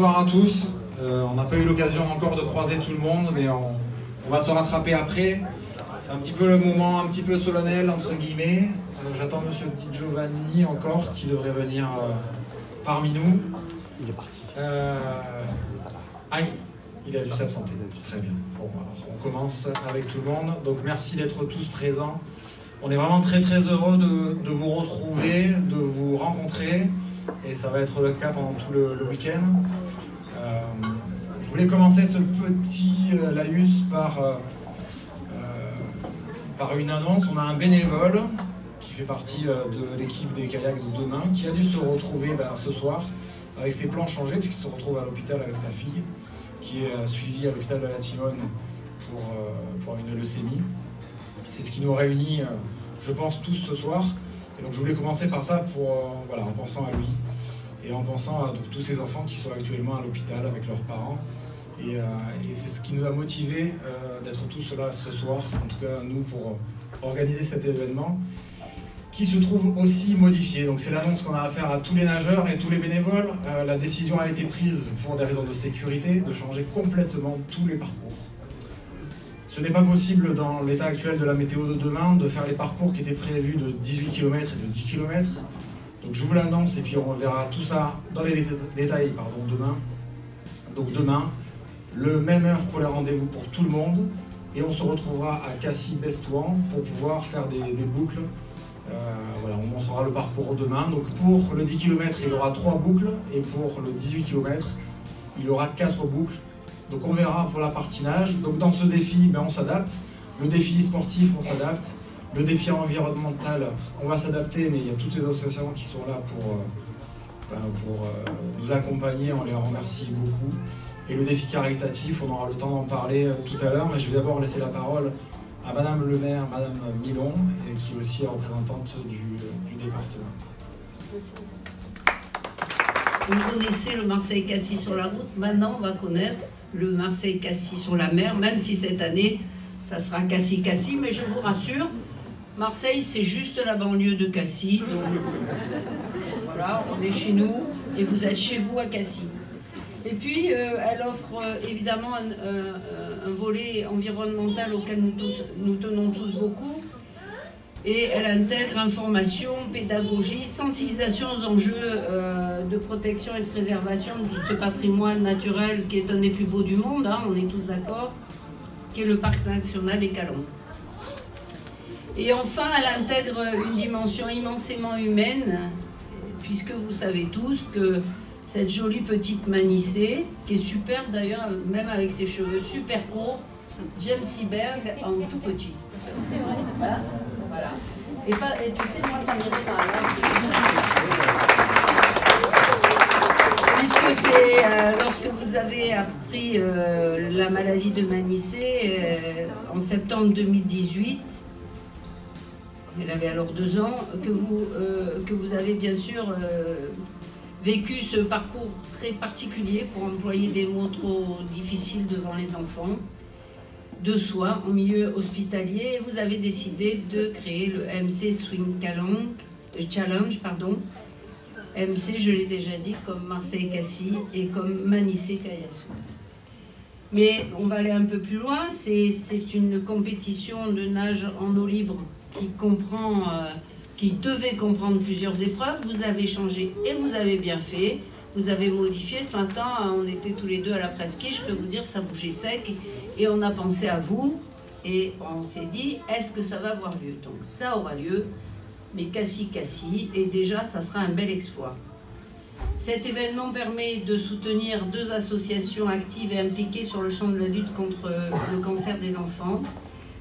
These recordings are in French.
Bonsoir à tous. On n'a pas eu l'occasion encore de croiser tout le monde, mais on va se rattraper après. C'est un petit peu le moment un petit peu solennel, entre guillemets. J'attends Monsieur Di Giovanni encore, qui devrait venir parmi nous. Il est parti. Il a dû s'absenter. Très bien. Bon, alors, on commence avec tout le monde. Donc merci d'être tous présents. On est vraiment très heureux de vous retrouver, de vous rencontrer. Et ça va être le cas pendant tout le week-end. Je voulais commencer ce petit laïus par une annonce. On a un bénévole qui fait partie de l'équipe des kayaks de demain qui a dû se retrouver ce soir avec ses plans changés puisqu'il se retrouve à l'hôpital avec sa fille qui est suivie à l'hôpital de la Timone pour une leucémie. C'est ce qui nous réunit, je pense, tous ce soir. Et donc je voulais commencer par ça en pensant à lui et en pensant à tous ces enfants qui sont actuellement à l'hôpital avec leurs parents. Et c'est ce qui nous a motivés d'être tous là ce soir, en tout cas nous, pour organiser cet événement qui se trouve aussi modifié. Donc c'est l'annonce qu'on a à faire à tous les nageurs et tous les bénévoles. La décision a été prise pour des raisons de sécurité de changer complètement tous les parcours. Ce n'est pas possible dans l'état actuel de la météo de demain de faire les parcours qui étaient prévus de 18 km et de 10 km. Donc je vous l'annonce et puis on verra tout ça dans les détails demain. Donc demain, le même heure pour les rendez-vous pour tout le monde et on se retrouvera à Cassis-Bestouan pour pouvoir faire des boucles. On montrera le parcours demain. Donc pour le 10 km, il y aura 3 boucles et pour le 18 km, il y aura 4 boucles. Donc on verra pour la partie nage. Donc dans ce défi, on s'adapte. Le défi sportif, on s'adapte. Le défi environnemental, on va s'adapter, mais il y a toutes les associations qui sont là pour nous accompagner. On les remercie beaucoup. Et le défi caritatif, on aura le temps d'en parler tout à l'heure, mais je vais d'abord laisser la parole à Madame le maire, Madame Milon, et qui est aussi représentante du département. Vous connaissez le Marseille-Cassis sur la route, maintenant on va connaître le Marseille-Cassis sur la mer, même si cette année ça sera Cassis-Cassis, mais je vous rassure, Marseille c'est juste la banlieue de Cassis, donc voilà, on est chez nous et vous êtes chez vous à Cassis. Et puis elle offre évidemment un volet environnemental auquel nous tenons tous beaucoup. Et elle intègre information, pédagogie, sensibilisation aux enjeux de protection et de préservation de ce patrimoine naturel qui est un des plus beaux du monde, hein, on est tous d'accord, qui est le parc national des Calanques. Et enfin, elle intègre une dimension immensément humaine, puisque vous savez tous que cette jolie petite Manissé, qui est superbe d'ailleurs, même avec ses cheveux super courts, James Seberg en tout petit. Voilà. Voilà. Et tu sais, moi ça m'irait pas. Puisque c'est lorsque vous avez appris la maladie de Manissé en septembre 2018, elle avait alors 2 ans, que vous avez bien sûr vécu ce parcours très particulier, pour employer des mots trop difficiles devant les enfants, de soins en milieu hospitalier, et vous avez décidé de créer le MC Swim Challenge, MC, je l'ai déjà dit, comme Marseille-Cassis et comme Manissé-Caillassou. Mais on va aller un peu plus loin, c'est une compétition de nage en eau libre qui devait comprendre plusieurs épreuves. Vous avez changé et vous avez bien fait. Vous avez modifié. Ce matin, on était tous les deux à la presqu'île, je peux vous dire, ça bougeait sec. Et on a pensé à vous. Et on s'est dit, est-ce que ça va avoir lieu? Donc ça aura lieu, mais Cassis-Cassis. Et déjà, ça sera un bel exploit. Cet événement permet de soutenir 2 associations actives et impliquées sur le champ de la lutte contre le cancer des enfants.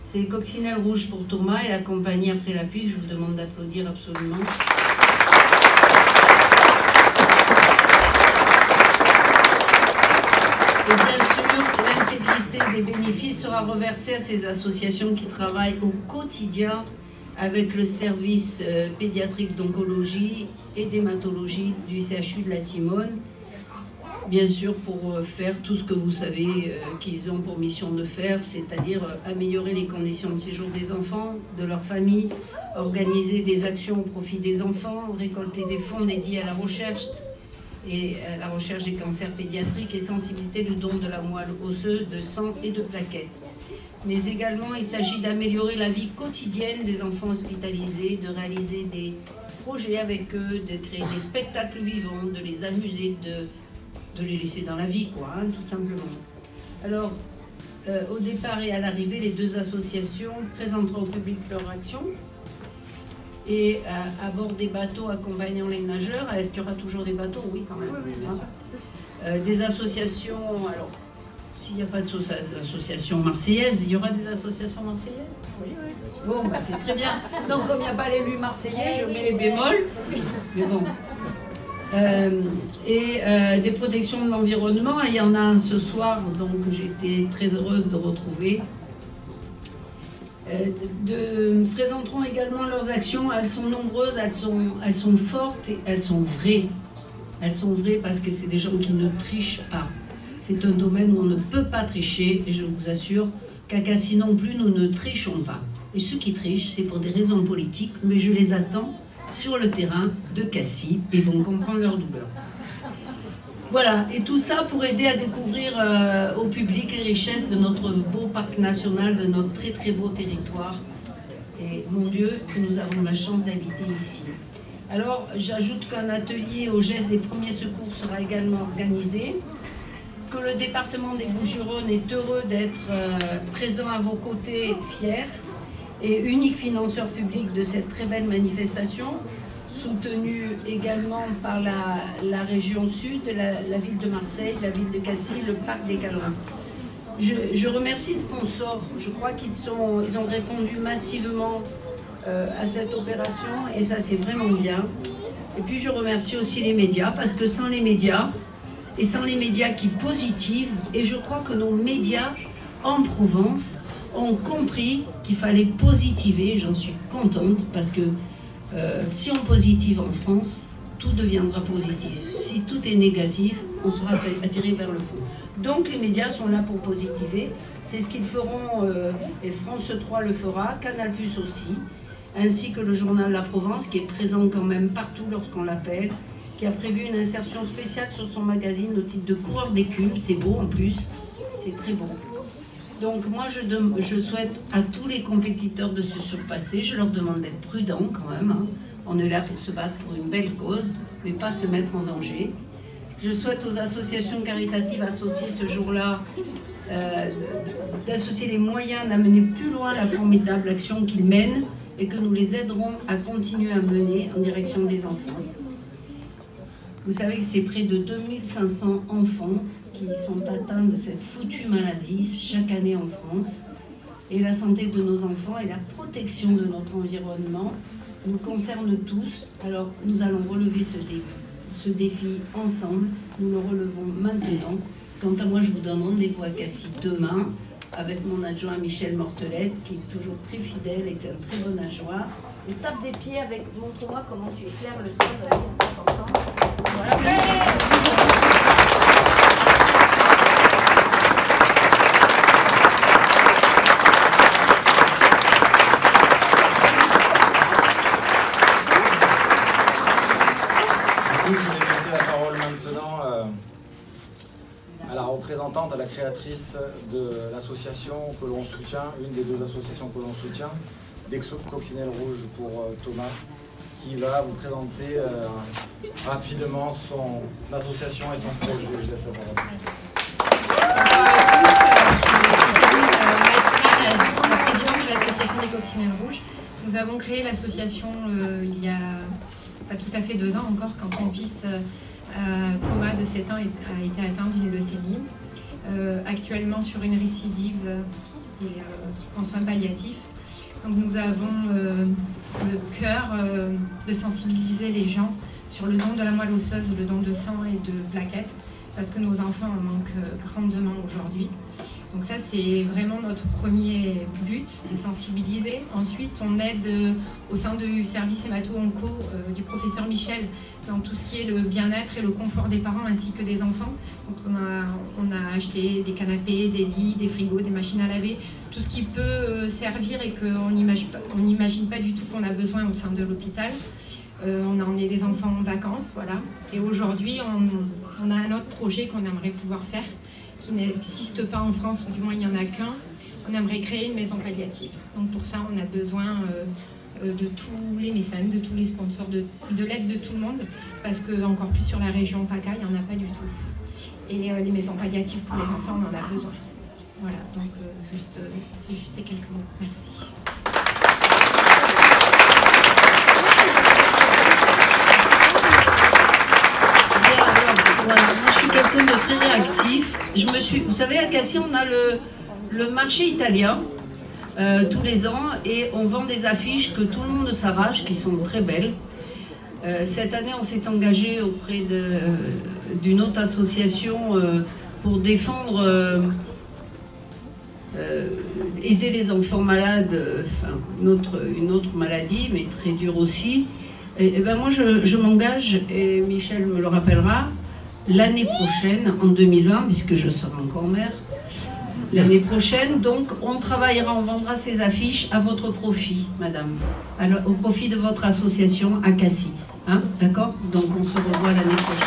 C'est Coccinelle Rouge pour Thomas et la compagnie Après la pluie. Je vous demande d'applaudir absolument. Et bien sûr, l'intégrité des bénéfices sera reversée à ces associations qui travaillent au quotidien avec le service pédiatrique d'oncologie et d'hématologie du CHU de la Timone. Bien sûr, pour faire tout ce que vous savez qu'ils ont pour mission de faire, c'est-à-dire améliorer les conditions de séjour des enfants, de leurs familles, organiser des actions au profit des enfants, récolter des fonds dédiés à la recherche, et la recherche des cancers pédiatriques et sensibilité du don de la moelle osseuse, de sang et de plaquettes. Mais également, il s'agit d'améliorer la vie quotidienne des enfants hospitalisés, de réaliser des projets avec eux, de créer des spectacles vivants, de les amuser, de les laisser dans la vie, quoi, hein, tout simplement. Alors, au départ et à l'arrivée, les deux associations présenteront au public leur action. Et à bord des bateaux accompagnant les nageurs, est-ce qu'il y aura toujours des bateaux? Oui, quand même. Oui, hein. Des associations, alors, s'il n'y a pas d'association marseillaise, il y aura des associations marseillaises? Oui, oui. Bon, bah, c'est très bien. Donc, comme il n'y a pas l'élu marseillais, je mets les bémols. Mais bon. Des protections de l'environnement, il y en a un ce soir, donc j'étais très heureuse de retrouver. Présenteront également leurs actions. Elles sont nombreuses, elles sont fortes et elles sont vraies. Elles sont vraies parce que c'est des gens qui ne trichent pas. C'est un domaine où on ne peut pas tricher et je vous assure qu'à Cassis non plus, nous ne trichons pas. Et ceux qui trichent, c'est pour des raisons politiques, mais je les attends sur le terrain de Cassis et vont comprendre leur douleur. Voilà, et tout ça pour aider à découvrir au public les richesses de notre beau parc national, de notre très très beau territoire. Et mon Dieu, que nous avons la chance d'habiter ici. Alors, j'ajoute qu'un atelier au geste des premiers secours sera également organisé, que le département des Bouches-du-Rhône est heureux d'être présent à vos côtés, fier, et unique financeur public de cette très belle manifestation, soutenu également par la région sud, la ville de Marseille, la ville de Cassis, le parc des Calanques. Je remercie les sponsors, je crois qu'ils ont répondu massivement à cette opération et ça c'est vraiment bien. Et puis je remercie aussi les médias parce que sans les médias, et sans les médias qui positivent, et je crois que nos médias en Provence ont compris qu'il fallait positiver, j'en suis contente parce que si on positive en France, tout deviendra positif. Si tout est négatif, on sera attiré vers le fond. Donc les médias sont là pour positiver. C'est ce qu'ils feront, et France 3 le fera, Canal+ aussi, ainsi que le journal La Provence, qui est présent quand même partout lorsqu'on l'appelle, qui a prévu une insertion spéciale sur son magazine au titre de coureur d'écume. C'est beau en plus, c'est très beau. Donc moi je souhaite à tous les compétiteurs de se surpasser, je leur demande d'être prudents quand même, hein. On est là pour se battre pour une belle cause, mais pas se mettre en danger. Je souhaite aux associations caritatives associées ce jour-là d'associer les moyens d'amener plus loin la formidable action qu'ils mènent et que nous les aiderons à continuer à mener en direction des enfants. Vous savez que c'est près de 2500 enfants qui sont atteints de cette foutue maladie chaque année en France. Et la santé de nos enfants et la protection de notre environnement nous concernent tous. Alors nous allons relever ce défi ensemble. Nous le relevons maintenant. Quant à moi, je vous donne rendez-vous à Cassis demain avec mon adjoint Michel Mortelette, qui est toujours très fidèle et un très bon adjoint. On tape des pieds avec, montre-moi comment tu éclaires le sol. Voilà. Je vais passer la parole maintenant à la représentante, à la créatrice de l'association que l'on soutient, une des deux associations que l'on soutient, des Coccinelles Rouges pour Thomas, qui va vous présenter rapidement son association et son projet. Je laisse la parole. La présidente de l'association des Coccinelles Rouges. Nous avons créé l'association il y a pas tout à fait 2 ans encore, quand mon fils Thomas de 7 ans a été atteint d'une leucémie, actuellement sur une récidive et en soins palliatifs. Donc nous avons le cœur de sensibiliser les gens sur le don de la moelle osseuse, le don de sang et de plaquettes, parce que nos enfants en manquent grandement aujourd'hui. Donc ça, c'est vraiment notre premier but, de sensibiliser. Ensuite, on aide au sein du service hémato-onco du professeur Michel dans tout ce qui est le bien-être et le confort des parents ainsi que des enfants. Donc on a acheté des canapés, des lits, des frigos, des machines à laver, tout ce qui peut servir et qu'on n'imagine pas du tout qu'on a besoin au sein de l'hôpital. On a emmené des enfants en vacances, voilà. Et aujourd'hui, on a un autre projet qu'on aimerait pouvoir faire, qui n'existe pas en France, ou du moins il n'y en a qu'un. On aimerait créer une maison palliative. Donc pour ça, on a besoin de tous les mécènes, de tous les sponsors, de l'aide de tout le monde, parce que encore plus sur la région PACA, il n'y en a pas du tout. Et les maisons palliatives pour les enfants, on en a besoin. Voilà, donc c'est juste ces quelques mots. Merci. Voilà, moi je suis quelqu'un de très réactif. Vous savez, à Cassis, on a le marché italien tous les ans et on vend des affiches que tout le monde s'arrache, qui sont très belles. Cette année, on s'est engagé auprès d'une autre association pour défendre, aider les enfants malades, enfin, une autre maladie, mais très dure aussi. Et ben moi, je m'engage, et Michel me le rappellera, l'année prochaine, en 2020, puisque je serai encore maire, l'année prochaine, donc on travaillera, on vendra ces affiches à votre profit, madame, au profit de votre association à Cassis. Hein, d'accord? Donc on se revoit l'année prochaine.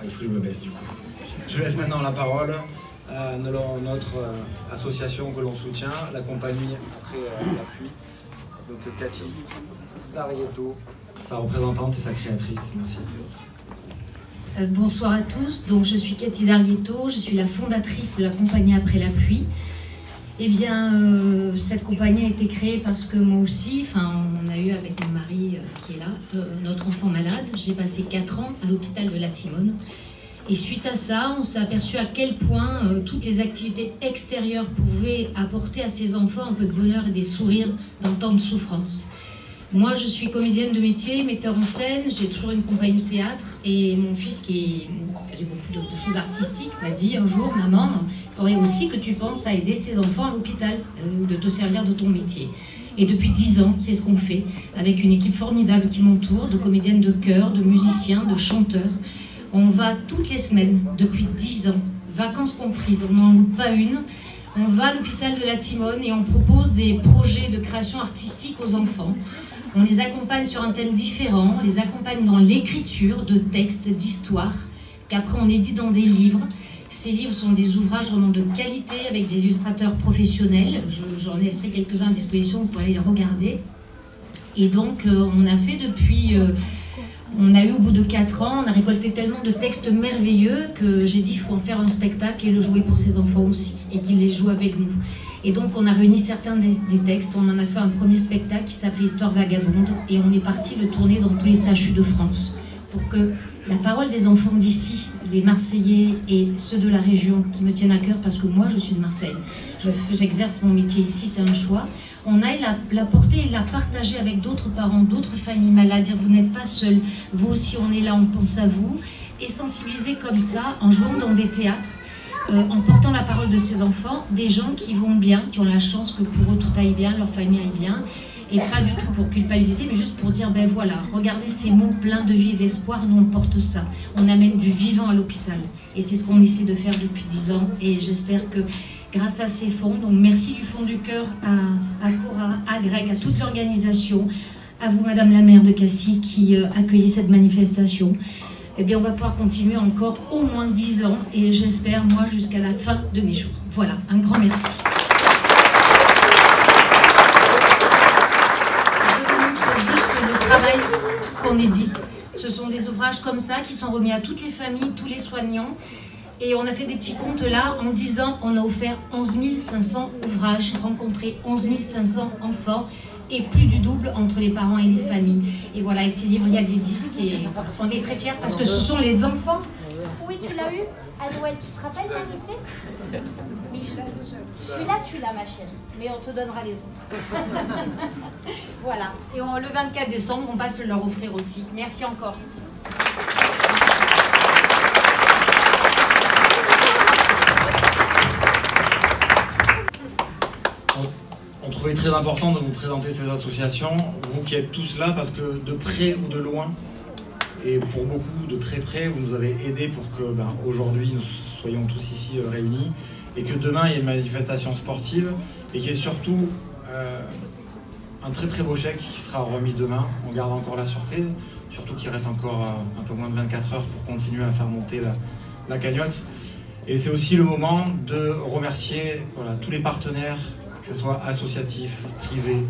Il faut que je me baisse du coup. Je laisse maintenant la parole à notre association que l'on soutient, la compagnie après la pluie. Donc Cathy D'Arietto, sa représentante et sa créatrice. Merci. Bonsoir à tous, donc je suis Cathy D'Arietto, je suis la fondatrice de la compagnie Après la pluie. Eh bien, cette compagnie a été créée parce que moi aussi, on a eu avec mon mari qui est là, notre enfant malade. J'ai passé 4 ans à l'hôpital de la Timone. Et suite à ça, on s'est aperçu à quel point toutes les activités extérieures pouvaient apporter à ces enfants un peu de bonheur et des sourires dans tant de souffrance. Moi, je suis comédienne de métier, metteur en scène, j'ai toujours une compagnie de théâtre et mon fils qui fait beaucoup de choses artistiques m'a dit un jour, maman, il faudrait aussi que tu penses à aider ces enfants à l'hôpital, de te servir de ton métier. Et depuis 10 ans, c'est ce qu'on fait, avec une équipe formidable qui m'entoure, de comédiennes de chœur, de musiciens, de chanteurs. On va toutes les semaines, depuis 10 ans, vacances comprises, on n'en loupe pas une. On va à l'hôpital de la Timone et on propose des projets de création artistique aux enfants. On les accompagne sur un thème différent, on les accompagne dans l'écriture de textes, d'histoires, qu'après on édite dans des livres. Ces livres sont des ouvrages vraiment de qualité avec des illustrateurs professionnels. J'en laisserai quelques-uns à disposition, vous pourrez aller les regarder. Et donc on a fait depuis... on a eu au bout de 4 ans, on a récolté tellement de textes merveilleux que j'ai dit il faut en faire un spectacle et le jouer pour ces enfants aussi, et qu'ils les jouent avec nous. Et donc on a réuni certains des textes, on en a fait un premier spectacle qui s'appelait Histoire vagabonde, et on est parti le tourner dans tous les CHU de France, pour que la parole des enfants d'ici, les Marseillais et ceux de la région qui me tiennent à cœur, parce que moi je suis de Marseille, j'exerce mon métier ici, c'est un choix, on aille la porter et la partager avec d'autres parents, d'autres familles malades, dire vous n'êtes pas seuls, vous aussi on est là, on pense à vous, et sensibiliser comme ça, en jouant dans des théâtres, en portant la parole de ces enfants, des gens qui vont bien, qui ont la chance que pour eux tout aille bien, leur famille aille bien, et pas du tout pour culpabiliser, mais juste pour dire, ben voilà, regardez ces mots pleins de vie et d'espoir, nous on porte ça, on amène du vivant à l'hôpital, et c'est ce qu'on essaie de faire depuis 10 ans, et j'espère que grâce à ces fonds, donc merci du fond du cœur à Cora, à Greg, à toute l'organisation, à vous Madame la maire de Cassis qui accueillez cette manifestation. Eh bien on va pouvoir continuer encore au moins 10 ans et j'espère moi jusqu'à la fin de mes jours. Voilà, un grand merci. Je vous montre juste le travail qu'on édite. Ce sont des ouvrages comme ça qui sont remis à toutes les familles, tous les soignants. Et on a fait des petits comptes là, en 10 ans, on a offert 11 500 ouvrages, rencontré 11 500 enfants et plus du double entre les parents et les familles. Et voilà, et ces livres, il y a des disques et on est très fiers parce que ce sont les enfants. Oui, tu l'as eu à Noël, tu te rappelles, Manissé? Michel, celui-là, tu l'as, ma chérie, mais on te donnera les autres. Voilà, et le 24 décembre, on passe leur offrir aussi. Merci encore. On trouvait très important de vous présenter ces associations, vous qui êtes tous là, parce que de près ou de loin, et pour beaucoup de très près, vous nous avez aidés pour que aujourd'hui nous soyons tous ici réunis, et que demain il y ait une manifestation sportive, et qu'il y ait surtout un très très beau chèque qui sera remis demain. On garde encore la surprise, surtout qu'il reste encore un peu moins de 24 heures pour continuer à faire monter la cagnotte. Et c'est aussi le moment de remercier tous les partenaires, que ce soit associatifs, privés,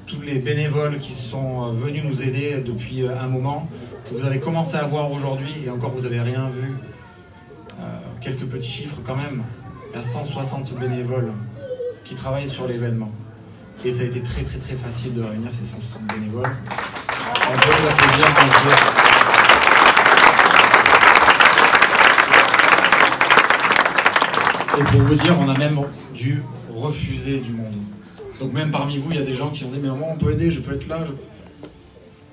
tous les bénévoles qui sont venus nous aider depuis un moment, que vous avez commencé à voir aujourd'hui, et encore vous n'avez rien vu. Quelques petits chiffres quand même. Il y a 160 bénévoles qui travaillent sur l'événement. Et ça a été très très très facile de réunir ces 160 bénévoles. On peut les applaudir quand on peut. Et pour vous dire, on a même dû refuser du monde. Donc même parmi vous, il y a des gens qui ont dit mais moi on peut aider, je peux être là.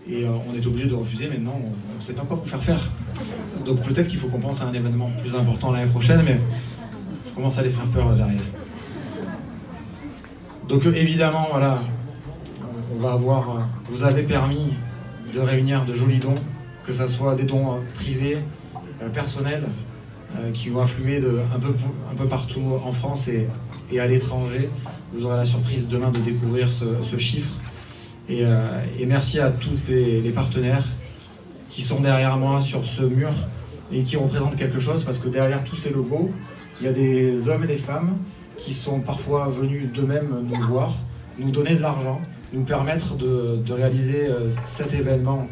Et on est obligé de refuser, maintenant on ne sait pas quoi vous faire. Donc peut-être qu'il faut qu'on pense à un événement plus important l'année prochaine, mais je commence à les faire peur derrière. Donc évidemment, voilà, on va avoir, vous avez permis de réunir de jolis dons, que ce soit des dons privés, personnels, qui vont affluer un peu partout en France et à l'étranger. Vous aurez la surprise demain de découvrir ce chiffre. Et merci à tous les partenaires qui sont derrière moi sur ce mur et qui représentent quelque chose, parce que derrière tous ces logos, il y a des hommes et des femmes qui sont parfois venus d'eux-mêmes nous voir, nous donner de l'argent, nous permettre de réaliser cet événement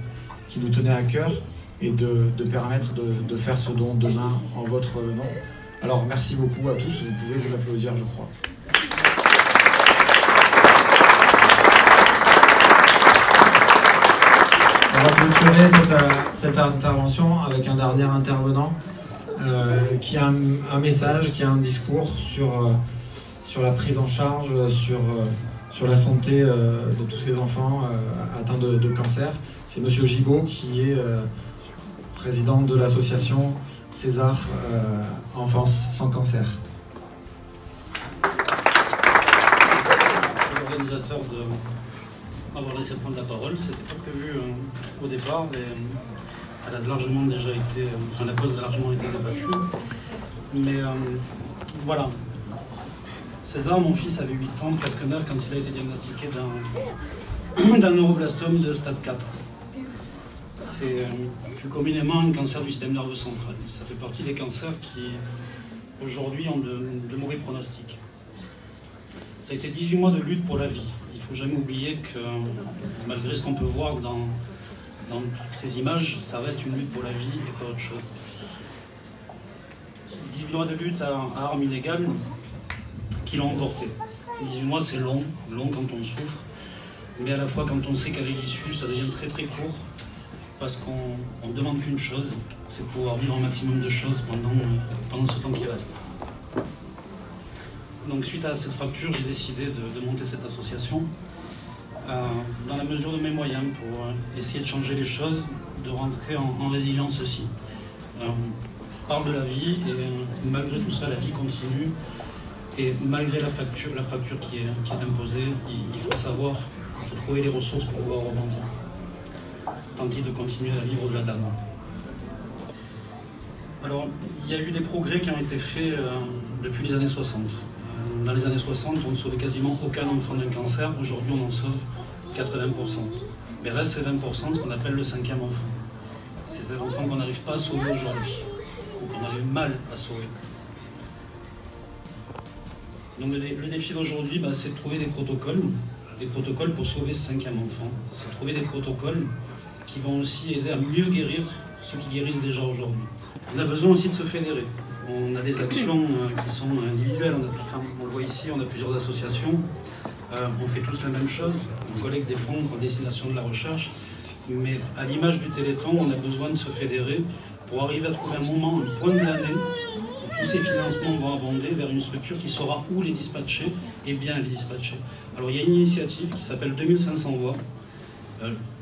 qui nous tenait à cœur et de permettre de faire ce don demain en votre nom. Alors merci beaucoup à tous, vous pouvez vous applaudir je crois. On va clôturer cette intervention avec un dernier intervenant qui a un message, qui a un discours sur la prise en charge, sur la santé de tous ces enfants atteints de cancer. C'est Monsieur Gibault qui est président de l'association César Enfance sans cancer. L'organisateur m'avoir laissé prendre la parole, c'était pas prévu au départ, mais elle a largement déjà été, la cause a largement été débattue. Mais voilà. César, mon fils, avait 8 ans, presque 9, quand il a été diagnostiqué d'un neuroblastome de stade 4. C'est plus communément un cancer du système nerveux central. Ça fait partie des cancers qui, aujourd'hui, ont de mauvais pronostics. Ça a été 18 mois de lutte pour la vie. Il ne faut jamais oublier que, malgré ce qu'on peut voir dans ces images, ça reste une lutte pour la vie et pas autre chose. 18 mois de lutte à armes inégales qui l'ont emporté. 18 mois, c'est long quand on souffre, mais à la fois quand on sait qu'avec l'issue, ça devient très très court, parce qu'on ne demande qu'une chose, c'est de pouvoir vivre un maximum de choses pendant ce temps qui reste. Donc suite à cette fracture, j'ai décidé de monter cette association dans la mesure de mes moyens pour essayer de changer les choses, de rentrer en résilience aussi. On parle de la vie et malgré tout ça, la vie continue. Et malgré la fracture qui est imposée, il faut savoir, il faut trouver les ressources pour pouvoir rebondir. Tenter de continuer à vivre au-delà de la mort. Alors, il y a eu des progrès qui ont été faits depuis les années 60. Dans les années 60, on ne sauvait quasiment aucun enfant d'un cancer. Aujourd'hui, on en sauve 80%. Mais reste ces 20%, ce qu'on appelle le 5e enfant. C'est ces enfants qu'on n'arrive pas à sauver aujourd'hui, ou qu'on arrive mal à sauver. Donc le défi d'aujourd'hui, c'est de trouver des protocoles pour sauver ce 5e enfant. C'est de trouver des protocoles qui vont aussi aider à mieux guérir ceux qui guérissent déjà aujourd'hui. On a besoin aussi de se fédérer. On a des actions qui sont individuelles, on le voit ici, on a plusieurs associations, on fait tous la même chose, on collecte des fonds en destination de la recherche, mais à l'image du Téléthon, on a besoin de se fédérer pour arriver à trouver un moment, un point de l'année, où tous ces financements vont abonder vers une structure qui saura où les dispatcher et bien les dispatcher. Alors il y a une initiative qui s'appelle 2500 voix.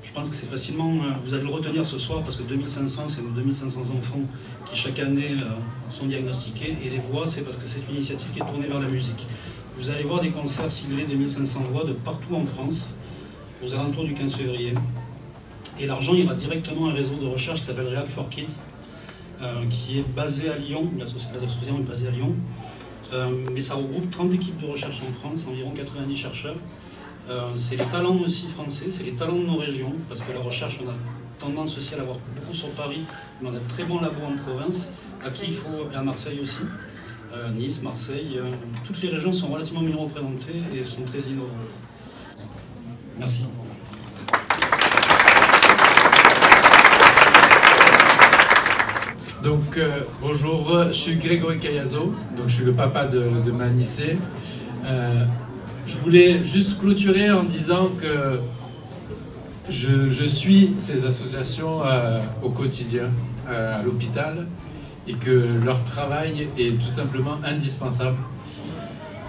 Je pense que c'est facilement, vous allez le retenir ce soir parce que 2500, c'est nos 2500 enfants qui chaque année sont diagnostiqués, et les voix, c'est parce que c'est une initiative qui est tournée vers la musique. Vous allez voir des concerts ciblés des 1500 voix de partout en France, aux alentours du 15 février. Et l'argent ira directement à un réseau de recherche qui s'appelle React for Kids, qui est basé à Lyon, l'association est basée à Lyon, mais ça regroupe 30 équipes de recherche en France, environ 90 chercheurs. C'est les talents aussi français, c'est les talents de nos régions, parce que la recherche, on a tendance aussi à l'avoir beaucoup sur Paris, mais on a de très bons labos en province, et à Marseille aussi, Nice, Marseille, toutes les régions sont relativement mieux représentées et sont très innovantes. Merci. Donc bonjour, je suis Grégory Cayazo, donc je suis le papa de Manicé. Je voulais juste clôturer en disant que je suis ces associations au quotidien à l'hôpital et que leur travail est tout simplement indispensable.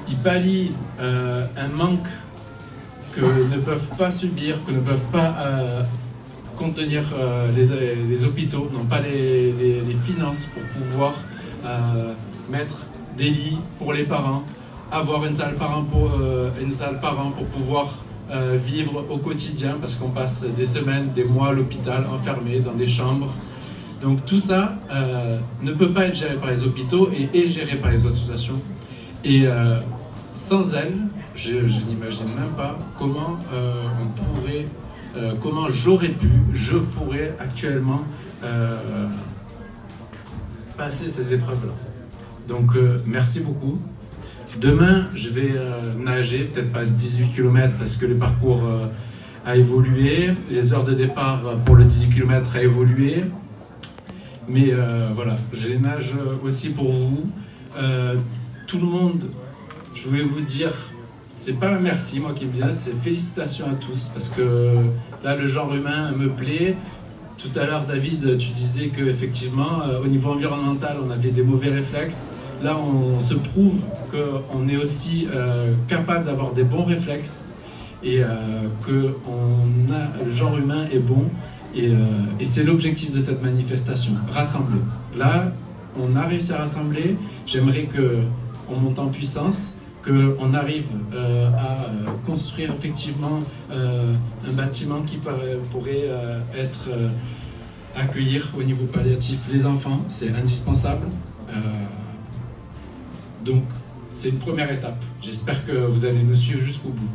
Ils pallient un manque que ne peuvent pas subir, que ne peuvent pas contenir les hôpitaux, n'ont pas les finances pour pouvoir mettre des lits pour les parents, avoir une salle par an pour pouvoir vivre au quotidien, parce qu'on passe des semaines, des mois à l'hôpital, enfermés dans des chambres. Donc tout ça ne peut pas être géré par les hôpitaux et est géré par les associations. Et sans elles, je n'imagine même pas comment comment je pourrais actuellement passer ces épreuves-là. Donc merci beaucoup. Demain, je vais nager, peut-être pas 18 km parce que le parcours a évolué, les heures de départ pour le 18 km a évolué. Mais voilà, je les nage aussi pour vous. Tout le monde, je voulais vous dire, c'est pas un merci moi qui me vient, c'est félicitations à tous, parce que là le genre humain me plaît. Tout à l'heure David, tu disais qu'effectivement au niveau environnemental on avait des mauvais réflexes. Là on se prouve qu'on est aussi capable d'avoir des bons réflexes et que le genre humain est bon. Et c'est l'objectif de cette manifestation, rassembler. Là, on a réussi à rassembler. J'aimerais qu'on monte en puissance, qu'on arrive à construire effectivement un bâtiment qui pourrait accueillir au niveau palliatif les enfants. C'est indispensable. Donc, c'est une première étape. J'espère que vous allez nous suivre jusqu'au bout.